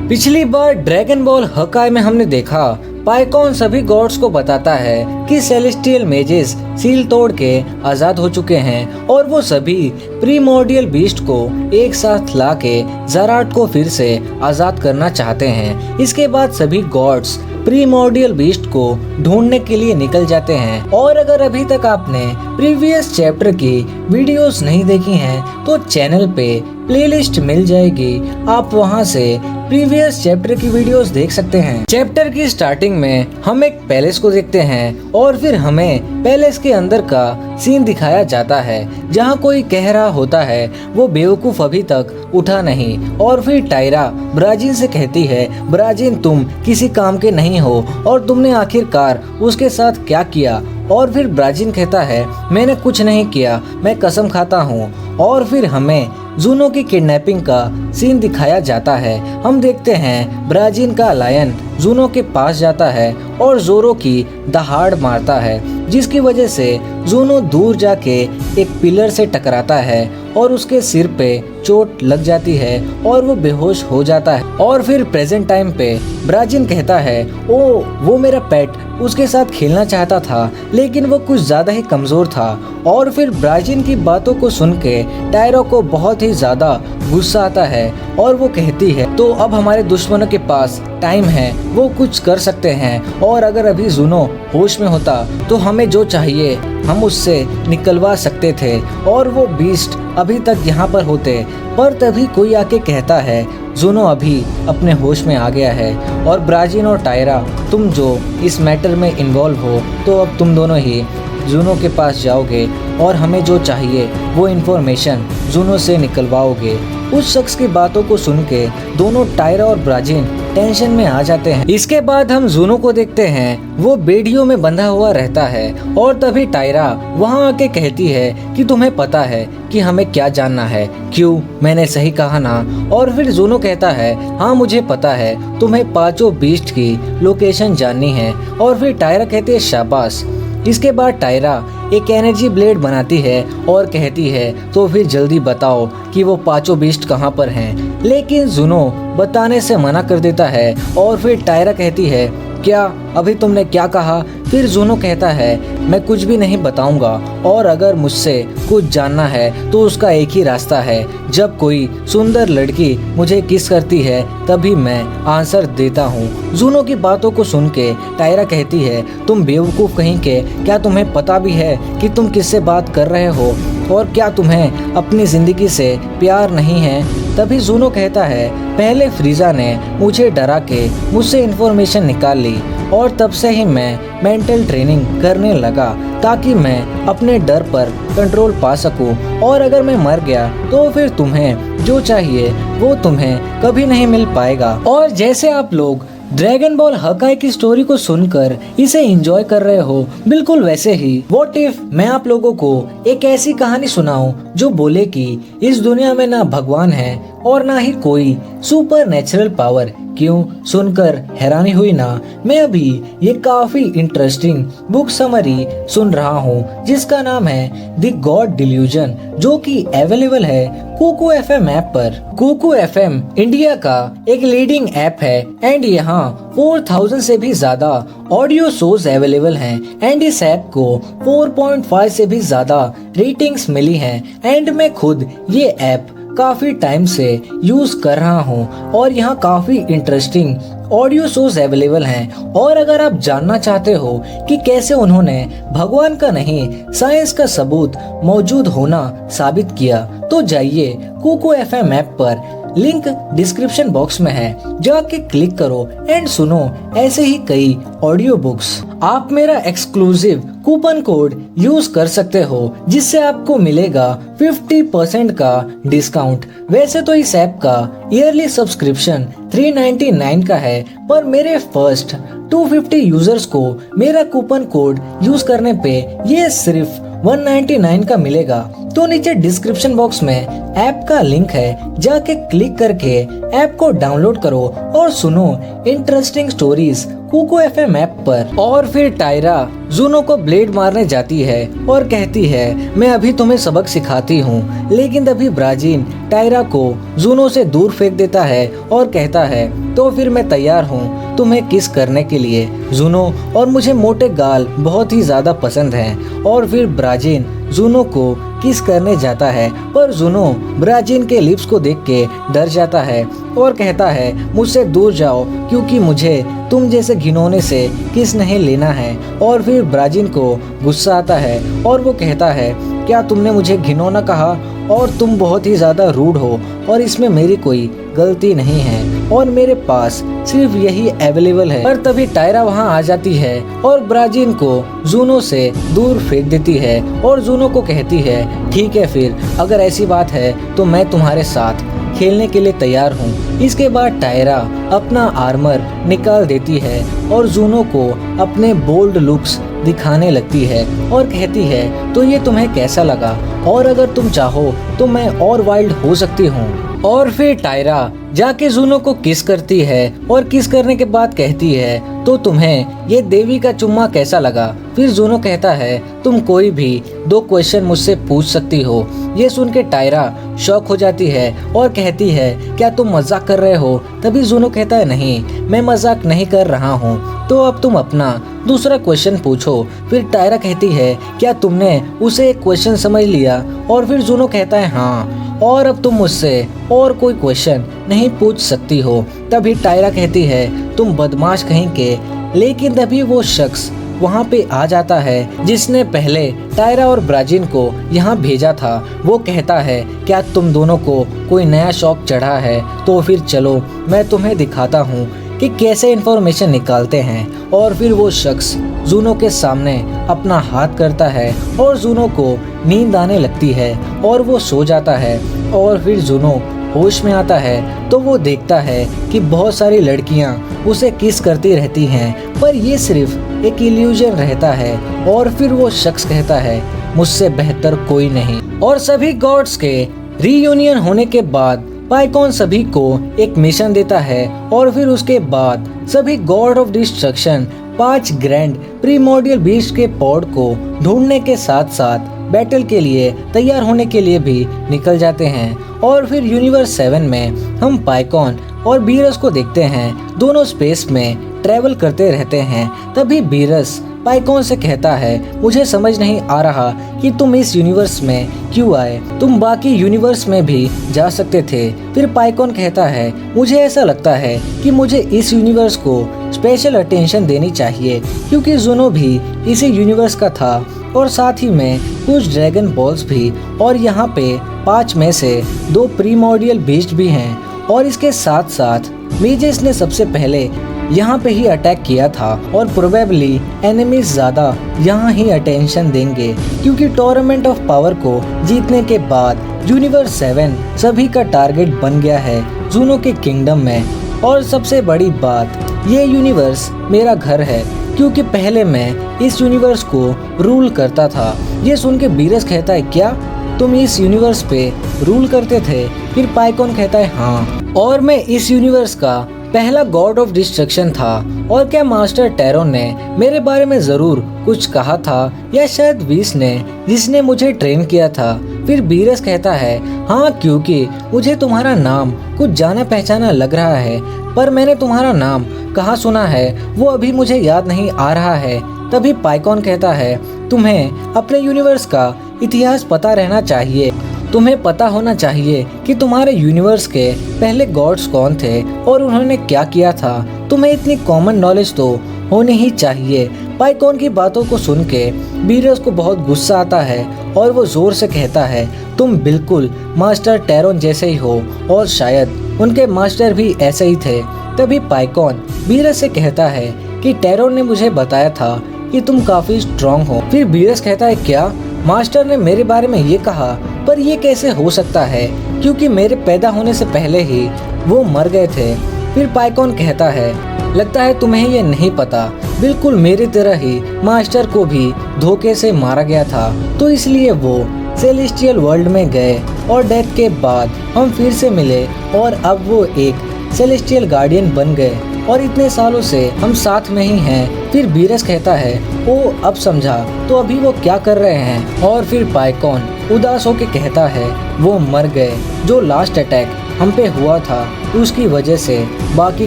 पिछली बार dragon ball हकाई में हमने देखा पाइकॉन सभी गॉड्स को बताता है कि सेलेस्टियल मेजेस सील तोड़ के आजाद हो चुके हैं और वो सभी प्रीमोर्डियल बीस्ट को एक साथ लाके ज़राट को फिर से आजाद करना चाहते हैं। इसके बाद सभी गॉड्स प्रीमोर्डियल बीस्ट को ढूंढने के लिए निकल जाते हैं। और अगर अभी तक आपने प्रीवियस चैप्टर की वीडियोस नहीं देखी हैं तो चैनल पे प्लेलिस्ट मिल जाएगी, आप वहां से प्रीवियस चैप्टर की वीडियोस देख सकते हैं। चैप्टर की स्टार्टिंग में हम एक पैलेस को देखते हैं और फिर हमें पैलेस के अंदर का सीन दिखाया जाता है जहां कोई कह रहा होता है वो बेवकूफ अभी तक उठा नहीं। और फिर टायरा ब्राजीन से कहती है, ब्राजीन तुम किसी काम के नहीं हो और तुमने आखिरकार उसके साथ क्या किया। और फिर ब्राजीन कहता है मैंने कुछ नहीं किया, मैं कसम खाता हूँ। और फिर हमें जूनो की किडनैपिंग का सीन दिखाया जाता है। हम देखते हैं ब्राजीन का लायन जूनो के पास जाता है और जोरो की दहाड़ मारता है जिसकी वजह से जूनो दूर जाके एक पिलर से टकराता है और उसके सिर पे चोट लग जाती है और वो बेहोश हो जाता है। और फिर प्रेजेंट टाइम पे ब्राजीन कहता है वो मेरा पेट उसके साथ खेलना चाहता था लेकिन वो कुछ ज्यादा ही कमजोर था। और फिर ब्राजीन की बातों को सुन के टायरा को बहुत ही ज्यादा गुस्सा आता है और वो कहती है तो अब हमारे दुश्मनों के पास टाइम है, वो कुछ कर सकते हैं। और अगर अभी जूनो होश में होता तो हमें जो चाहिए हम उससे निकलवा सकते थे और वो बीस्ट अभी तक यहाँ पर होते। पर तभी कोई आके कहता है जूनो अभी अपने होश में आ गया है और ब्राजीन और टायरा तुम जो इस मैटर में इन्वॉल्व हो तो अब तुम दोनों ही जूनो के पास जाओगे और हमें जो चाहिए वो इन्फॉर्मेशन जूनो से निकलवाओगे। उस शख्स की बातों को सुन के दोनों टायरा और ब्राजीन टेंशन में आ जाते हैं। इसके बाद हम जूनो को देखते हैं, वो बेड़ियों में बंधा हुआ रहता है और तभी टायरा वहां आके कहती है कि तुम्हें पता है कि हमें क्या जानना है, क्यों मैंने सही कहा ना। और फिर जूनो कहता है हाँ मुझे पता है, तुम्हें पांचों बीस्ट की लोकेशन जाननी है। और फिर टायरा कहती है शाबाश। इसके बाद टायरा एक एनर्जी ब्लेड बनाती है और कहती है तो फिर जल्दी बताओ कि वो पांचों बीस्ट कहाँ पर हैं। लेकिन जूनो बताने से मना कर देता है और फिर टायरा कहती है क्या अभी तुमने क्या कहा। फिर जूनो कहता है मैं कुछ भी नहीं बताऊंगा और अगर मुझसे कुछ जानना है तो उसका एक ही रास्ता है, जब कोई सुंदर लड़की मुझे किस करती है तभी मैं आंसर देता हूँ। जूनो की बातों को सुन के टायरा कहती है तुम बेवकूफ़ कहीं के, क्या तुम्हें पता भी है कि तुम किससे बात कर रहे हो और क्या तुम्हें अपनी जिंदगी से प्यार नहीं है। तभी जूनो कहता है पहले फ्रीजा ने मुझे डरा के मुझसे इन्फॉर्मेशन निकाल ली और तब से ही मैं मेंटल ट्रेनिंग करने लगा ताकि मैं अपने डर पर कंट्रोल पा सकूं। और अगर मैं मर गया तो फिर तुम्हें जो चाहिए वो तुम्हें कभी नहीं मिल पाएगा। और जैसे आप लोग ड्रैगन बॉल हकाई की स्टोरी को सुनकर इसे एंजॉय कर रहे हो, बिल्कुल वैसे ही व्हाट इफ मैं आप लोगों को एक ऐसी कहानी सुनाऊं जो बोले कि इस दुनिया में ना भगवान है और ना ही कोई सुपर नेचुरल पावर। क्यों सुनकर हैरानी हुई ना। मैं अभी ये काफी इंटरेस्टिंग बुक समरी सुन रहा हूँ जिसका नाम है द गॉड डिल्यूजन, जो कि अवेलेबल है कुकू एफएम ऐप पर। कुकू एफएम इंडिया का एक लीडिंग ऐप है एंड यहाँ 4000 से भी ज्यादा ऑडियो शोज अवेलेबल हैं एंड इस ऐप को 4.5 से भी ज्यादा रेटिंग्स मिली हैं एंड मैं खुद ये ऐप काफी टाइम से यूज कर रहा हूँ और यहाँ काफी इंटरेस्टिंग ऑडियो शोज अवेलेबल हैं। और अगर आप जानना चाहते हो कि कैसे उन्होंने भगवान का नहीं साइंस का सबूत मौजूद होना साबित किया तो जाइए कुकू एफएम ऐप पर, लिंक डिस्क्रिप्शन बॉक्स में है, जाके क्लिक करो एंड सुनो ऐसे ही कई ऑडियो बुक्स। आप मेरा एक्सक्लूसिव कूपन कोड यूज कर सकते हो जिससे आपको मिलेगा 50% का डिस्काउंट। वैसे तो इस ऐप का ईयरली सब्सक्रिप्शन 399 का है पर मेरे फर्स्ट 250 यूजर्स को मेरा कूपन कोड यूज करने पे ये सिर्फ 199 का मिलेगा। तो नीचे डिस्क्रिप्शन बॉक्स में ऐप का लिंक है, जाके क्लिक करके ऐप को डाउनलोड करो और सुनो इंटरेस्टिंग स्टोरीज कुको एफए मैप पर। और फिर टायरा जूनो को ब्लेड मारने जाती है और कहती है मैं अभी तुम्हें सबक सिखाती हूँ। लेकिन तभी ब्राजीन टायरा को जूनो से दूर फेंक देता है और कहता है तो फिर मैं तैयार हूँ तुम्हें किस करने के लिए जूनो, और मुझे मोटे गाल बहुत ही ज्यादा पसंद हैं। और फिर ब्राजीन जूनो को किस करने जाता है, पर जूनो ब्राजीन के लिप्स को देख के डर जाता है और कहता है मुझसे दूर जाओ क्योंकि मुझे तुम जैसे घिनौने से किस नहीं लेना है। और फिर ब्राजीन को गुस्सा आता है और वो कहता है क्या तुमने मुझे घिनौना कहा, और तुम बहुत ही ज़्यादा रूड हो और इसमें मेरी कोई गलती नहीं है और मेरे पास सिर्फ यही अवेलेबल है। पर तभी टायरा वहां आ जाती है और ब्राजीन को जूनो से दूर फेंक देती है और जूनो को कहती है ठीक है फिर अगर ऐसी बात है तो मैं तुम्हारे साथ खेलने के लिए तैयार हूँ। इसके बाद टायरा अपना आर्मर निकाल देती है और जूनो को अपने बोल्ड लुक्स दिखाने लगती है और कहती है तो ये तुम्हें कैसा लगा, और अगर तुम चाहो तो मैं और वाइल्ड हो सकती हूँ। और फिर टायरा जाके जूनो को किस करती है और किस करने के बाद कहती है तो तुम्हें ये देवी का चुम्मा कैसा लगा। फिर जूनो कहता है तुम कोई भी 2 क्वेश्चन मुझसे पूछ सकती हो। ये सुन के टायरा शॉक हो जाती है और कहती है क्या तुम मजाक कर रहे हो। तभी जूनो कहता है नहीं मैं मजाक नहीं कर रहा हूँ, तो अब तुम अपना दूसरा क्वेश्चन पूछो। फिर टायरा कहती है क्या तुमने उसे एक क्वेश्चन समझ लिया, और फिर जूनो कहता है हाँ, और अब तुम मुझसे और कोई क्वेश्चन नहीं पूछ सकती हो। तभी टायरा कहती है तुम बदमाश कहीं के। लेकिन तभी वो शख्स वहाँ पे आ जाता है जिसने पहले टायरा और ब्राजीन को यहाँ भेजा था। वो कहता है क्या तुम दोनों को कोई नया शौक चढ़ा है, तो फिर चलो मैं तुम्हें दिखाता हूँ कि कैसे इन्फॉर्मेशन निकालते हैं। और फिर वो शख्स जूनो के सामने अपना हाथ करता है और जूनो को नींद आने लगती है और वो सो जाता है। और फिर जूनो होश में आता है तो वो देखता है कि बहुत सारी लड़कियां उसे किस करती रहती हैं, पर ये सिर्फ एक इल्यूजन रहता है। और फिर वो शख्स कहता है मुझसे बेहतर कोई नहीं। और सभी गॉड्स के रीयूनियन होने के बाद पाइकॉन सभी को एक मिशन देता है और फिर उसके बाद सभी God of destruction 5 grand primordial beast के पॉड को ढूंढने के साथ साथ बैटल के लिए तैयार होने के लिए भी निकल जाते हैं। और फिर यूनिवर्स 7 में हम पाइकॉन और बीरस को देखते हैं, दोनों स्पेस में ट्रेवल करते रहते हैं। तभी बीरस पाइकॉन से कहता है मुझे समझ नहीं आ रहा कि तुम इस यूनिवर्स में क्यों आए, तुम बाकी यूनिवर्स में भी जा सकते थे। फिर पाइकॉन कहता है मुझे ऐसा लगता है कि मुझे इस यूनिवर्स को स्पेशल अटेंशन देनी चाहिए क्योंकि जूनो भी इसी यूनिवर्स का था और साथ ही में कुछ ड्रैगन बॉल्स भी, और यहाँ पे 5 में से 2 प्रीमोर्डियल बीस्ट भी हैं। और इसके साथ साथ मेजेस ने सबसे पहले यहाँ पे ही अटैक किया था और प्रोबेबली एनिमीज ज्यादा यहाँ ही अटेंशन देंगे क्योंकि टूर्नामेंट ऑफ पावर को जीतने के बाद यूनिवर्स 7 सभी का टारगेट बन गया है जूनो के किंगडम में। और सबसे बड़ी बात, ये यूनिवर्स मेरा घर है क्योंकि पहले मैं इस यूनिवर्स को रूल करता था। ये सुन के बीरस कहता है क्या तुम इस यूनिवर्स पे रूल करते थे। फिर पाइकॉन कहता है हाँ, और मैं इस यूनिवर्स का पहला गॉड ऑफ डिस्ट्रक्शन था। और क्या मास्टर टेरोन ने मेरे बारे में जरूर कुछ कहा था, या शायद विस ने जिसने मुझे ट्रेन किया था। फिर बीरस कहता है हाँ, क्योंकि मुझे तुम्हारा नाम कुछ जाना पहचाना लग रहा है, पर मैंने तुम्हारा नाम कहाँ सुना है वो अभी मुझे याद नहीं आ रहा है। तभी पाइकॉन कहता है तुम्हें अपने यूनिवर्स का इतिहास पता रहना चाहिए, तुम्हें पता होना चाहिए कि तुम्हारे यूनिवर्स के पहले गॉड्स कौन थे और उन्होंने क्या किया था। तुम्हें इतनी कॉमन नॉलेज तो होनी ही चाहिए। पाइकॉन की बातों को सुन के बीरस को बहुत गुस्सा आता है और वो जोर से कहता है तुम बिल्कुल मास्टर टेरोन जैसे ही हो और शायद उनके मास्टर भी ऐसे ही थे। तभी पाइकॉन बीरस से कहता है कि टेरोन ने मुझे बताया था कि तुम काफी स्ट्रॉन्ग हो। फिर बीरस कहता है क्या मास्टर ने मेरे बारे में ये कहा, पर ये कैसे हो सकता है क्योंकि मेरे पैदा होने से पहले ही वो मर गए थे। फिर पाइकॉन कहता है लगता है तुम्हें ये नहीं पता, बिल्कुल मेरी तरह ही मास्टर को भी धोखे से मारा गया था, तो इसलिए वो सेलेस्टियल वर्ल्ड में गए और डेथ के बाद हम फिर से मिले और अब वो एक सेलेस्टियल गार्डियन बन गए और इतने सालों से हम साथ में ही हैं। फिर बीरस कहता है ओ अब समझा, तो अभी वो क्या कर रहे हैं। और फिर पाइकॉन उदास होके कहता है वो मर गए, जो लास्ट अटैक हम पे हुआ था उसकी वजह से बाकी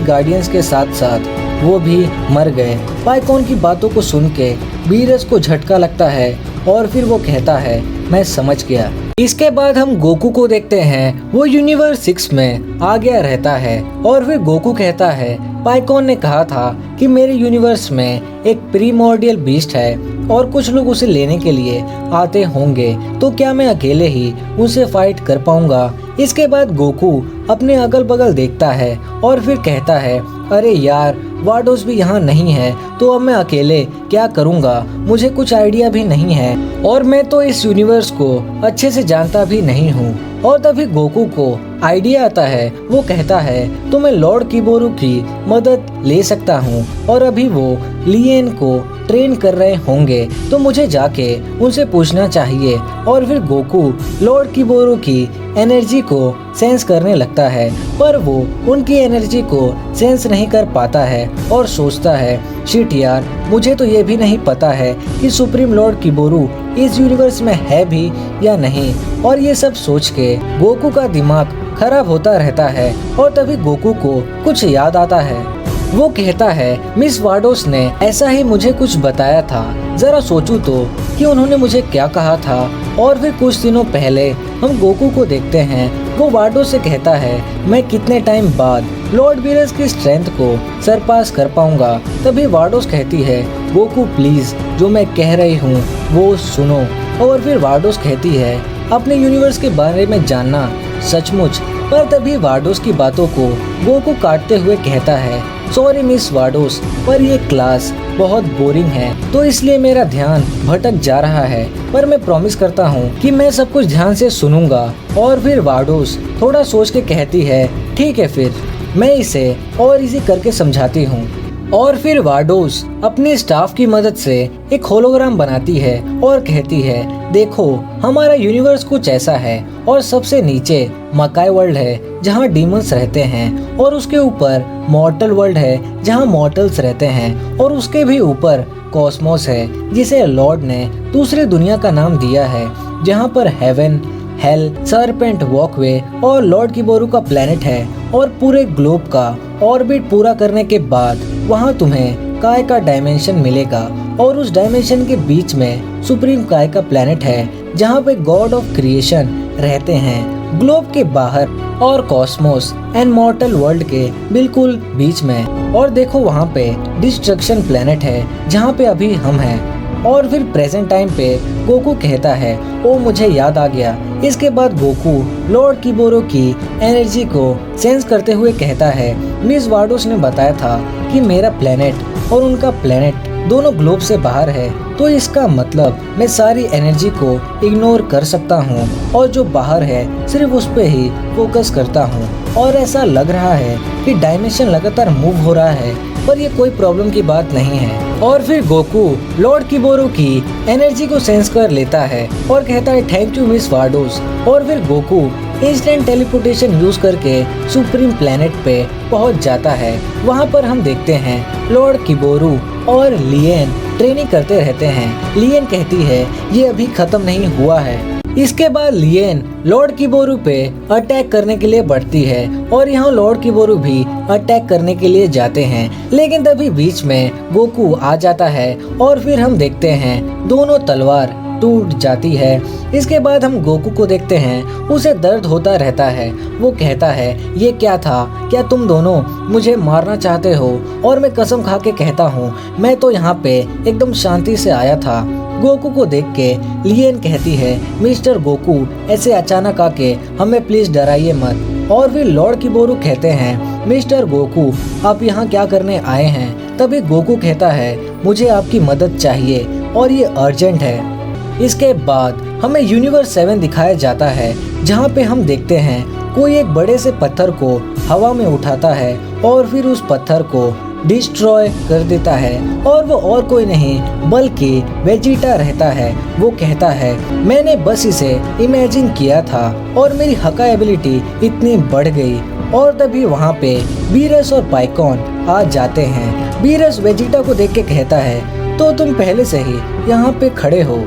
गार्डियंस के साथ साथ वो भी मर गए। पाइकॉन की बातों को सुन के बीरस को झटका लगता है और फिर वो कहता है मैं समझ गया। इसके बाद हम गोकू को देखते हैं, वो यूनिवर्स 6 में आ गया रहता है और फिर गोकू कहता है पाइकॉन ने कहा था कि मेरे यूनिवर्स में एक प्रीमोर्डियल बीस्ट है और कुछ लोग उसे लेने के लिए आते होंगे, तो क्या मैं अकेले ही उसे फाइट कर पाऊंगा। इसके बाद गोकू अपने अगल बगल देखता है और फिर कहता है अरे यार वार्डोस भी यहाँ नहीं है, तो अब मैं अकेले क्या करूँगा, मुझे कुछ आइडिया भी नहीं है और मैं तो इस यूनिवर्स को अच्छे से जानता भी नहीं हूँ। और तभी गोकू को आइडिया आता है, वो कहता है तो मैं लॉर्ड किबोरू की मदद ले सकता हूँ और अभी वो लियन को ट्रेन कर रहे होंगे, तो मुझे जाके उनसे पूछना चाहिए। और फिर गोकू लॉर्ड किबोरू की एनर्जी को सेंस करने लगता है, पर वो उनकी एनर्जी को सेंस नहीं कर पाता है और सोचता है शिट यार, मुझे तो ये भी नहीं पता है कि सुप्रीम लॉर्ड किबोरू इस यूनिवर्स में है भी या नहीं। और ये सब सोच के गोकू का दिमाग खराब होता रहता है और तभी गोकू को कुछ याद आता है। वो कहता है मिस वार्डोस ने ऐसा ही मुझे कुछ बताया था, जरा सोचूं तो कि उन्होंने मुझे क्या कहा था। और फिर कुछ दिनों पहले हम गोकू को देखते हैं, वो वार्डोस से कहता है मैं कितने टाइम बाद लॉर्ड बीरस की स्ट्रेंथ को सरपास कर पाऊंगा। तभी वार्डोस कहती है गोकू प्लीज जो मैं कह रही हूँ वो सुनो। और फिर वार्डोस कहती है अपने यूनिवर्स के बारे में जानना सचमुच। पर तभी वार्डोस की बातों को गोकू काटते हुए कहता है सॉरी मिस वार्डोस, पर ये क्लास बहुत बोरिंग है तो इसलिए मेरा ध्यान भटक जा रहा है, पर मैं प्रॉमिस करता हूँ कि मैं सब कुछ ध्यान से सुनूंगा। और फिर वार्डोस थोड़ा सोच के कहती है ठीक है फिर मैं इसे और इजी करके समझाती हूँ। और फिर वार्डोस अपने स्टाफ की मदद से एक होलोग्राम बनाती है और कहती है देखो हमारा यूनिवर्स कुछ ऐसा है और सबसे नीचे मकाई वर्ल्ड है जहाँ डीमंस रहते हैं और उसके ऊपर मॉर्टल वर्ल्ड है जहाँ मॉर्टल्स रहते हैं और उसके भी ऊपर कॉस्मोस है जिसे लॉर्ड ने दूसरी दुनिया का नाम दिया है, जहाँ पर हेवन, हेल, सरपेंट वॉकवे और लॉर्ड किबोरू का प्लेनेट है। और पूरे ग्लोब का ऑर्बिट पूरा करने के बाद वहाँ तुम्हें काय का डायमेंशन मिलेगा और उस डायमेंशन के बीच में सुप्रीम काय का प्लेनेट है जहाँ पे गॉड ऑफ क्रिएशन रहते हैं ग्लोब के बाहर और कॉस्मोस एंड मॉर्टल वर्ल्ड के बिल्कुल बीच में। और देखो वहाँ पे डिस्ट्रक्शन प्लेनेट है जहाँ पे अभी हम हैं। और फिर प्रेजेंट टाइम पे गोकू कहता है ओ मुझे याद आ गया। इसके बाद गोकू लॉर्ड किबोरू की एनर्जी को सेंस करते हुए कहता है मिस वार्डोस ने बताया था कि मेरा प्लेनेट और उनका प्लेनेट दोनों ग्लोब से बाहर है, तो इसका मतलब मैं सारी एनर्जी को इग्नोर कर सकता हूँ और जो बाहर है सिर्फ उस पे ही फोकस करता हूँ। और ऐसा लग रहा है कि डायमेंशन लगातार मूव हो रहा है, पर ये कोई प्रॉब्लम की बात नहीं है। और फिर गोकू लॉर्ड किबोरू की एनर्जी को सेंस कर लेता है और कहता है थैंक यू मिस वार्डोस। और फिर गोकू इंस्टेंट टेलीपोर्टेशन यूज करके सुप्रीम प्लेनेट पे पहुंच जाता है। वहां पर हम देखते हैं लॉर्ड किबोरू और लियन ट्रेनिंग करते रहते हैं। लियन कहती है ये अभी खत्म नहीं हुआ है। इसके बाद लियन लॉर्ड किबोरू पे अटैक करने के लिए बढ़ती है और यहाँ लॉर्ड किबोरू भी अटैक करने के लिए जाते हैं, लेकिन तभी बीच में गोकू आ जाता है और फिर हम देखते हैं दोनों तलवार टूट जाती है। इसके बाद हम गोकू को देखते हैं, उसे दर्द होता रहता है। वो कहता है ये क्या था, क्या तुम दोनों मुझे मारना चाहते हो? और मैं कसम खा के कहता हूँ मैं तो यहाँ पे एकदम शांति से आया था। गोकू को देख के लियन कहती है मिस्टर गोकू ऐसे अचानक आके हमें प्लीज डराइए मत। और फिर लॉर्ड किबोरू कहते हैं मिस्टर गोकू आप यहाँ क्या करने आए हैं? तभी गोकू कहता है मुझे आपकी मदद चाहिए और ये अर्जेंट है। इसके बाद हमें यूनिवर्स 7 दिखाया जाता है जहाँ पे हम देखते हैं कोई एक बड़े से पत्थर को हवा में उठाता है और फिर उस पत्थर को डिस्ट्रॉय कर देता है और वो और कोई नहीं बल्कि वेजिटा रहता है। वो कहता है मैंने बस इसे इमेजिन किया था और मेरी हका एबिलिटी इतनी बढ़ गई। और तभी वहाँ पे बीरस और पाइकॉन आ जाते हैं। बीरस वेजिटा को देख के कहता है, तो तुम पहले से ही यहाँ पे खड़े हो।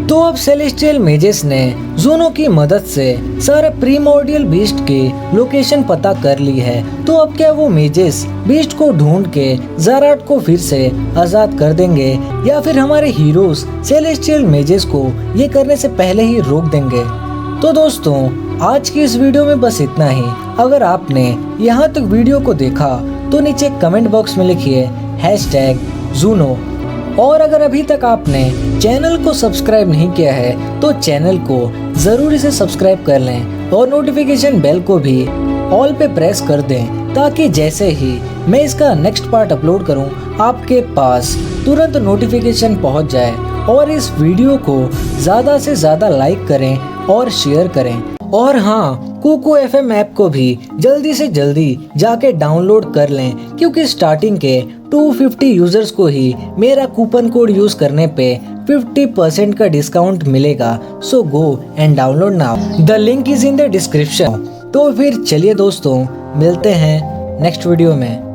तो अब सेलेस्टियल मेजेस ने ज़ूनो की मदद से सारे प्रीमोर्डियल बीस्ट की लोकेशन पता कर ली है। तो अब क्या वो मेजेस बीस्ट को ढूंढ के ज़ाराट को फिर से आज़ाद कर देंगे, या फिर हमारे हीरोज सेलेस्टियल मेजेस को ये करने से पहले ही रोक देंगे? तो दोस्तों, आज की इस वीडियो में बस इतना ही। अगर आपने यहाँ तक वीडियो को देखा तो नीचे कमेंट बॉक्स में लिखिए #Zuno। और अगर अभी तक आपने चैनल को सब्सक्राइब नहीं किया है तो चैनल को जरूरी से सब्सक्राइब कर लें और नोटिफिकेशन बेल को भी ऑल पे प्रेस कर दें, ताकि जैसे ही मैं इसका नेक्स्ट पार्ट अपलोड करूं आपके पास तुरंत नोटिफिकेशन पहुंच जाए। और इस वीडियो को ज़्यादा से ज़्यादा लाइक करें और शेयर करें। और हाँ, कुकू FM ऐप को भी जल्दी से जल्दी जाके डाउनलोड कर लें, क्योंकि स्टार्टिंग के 250 यूजर्स को ही मेरा कूपन कोड यूज करने पे 50% का डिस्काउंट मिलेगा। So go and download now, the link is in the description. तो फिर चलिए दोस्तों, मिलते हैं नेक्स्ट वीडियो में।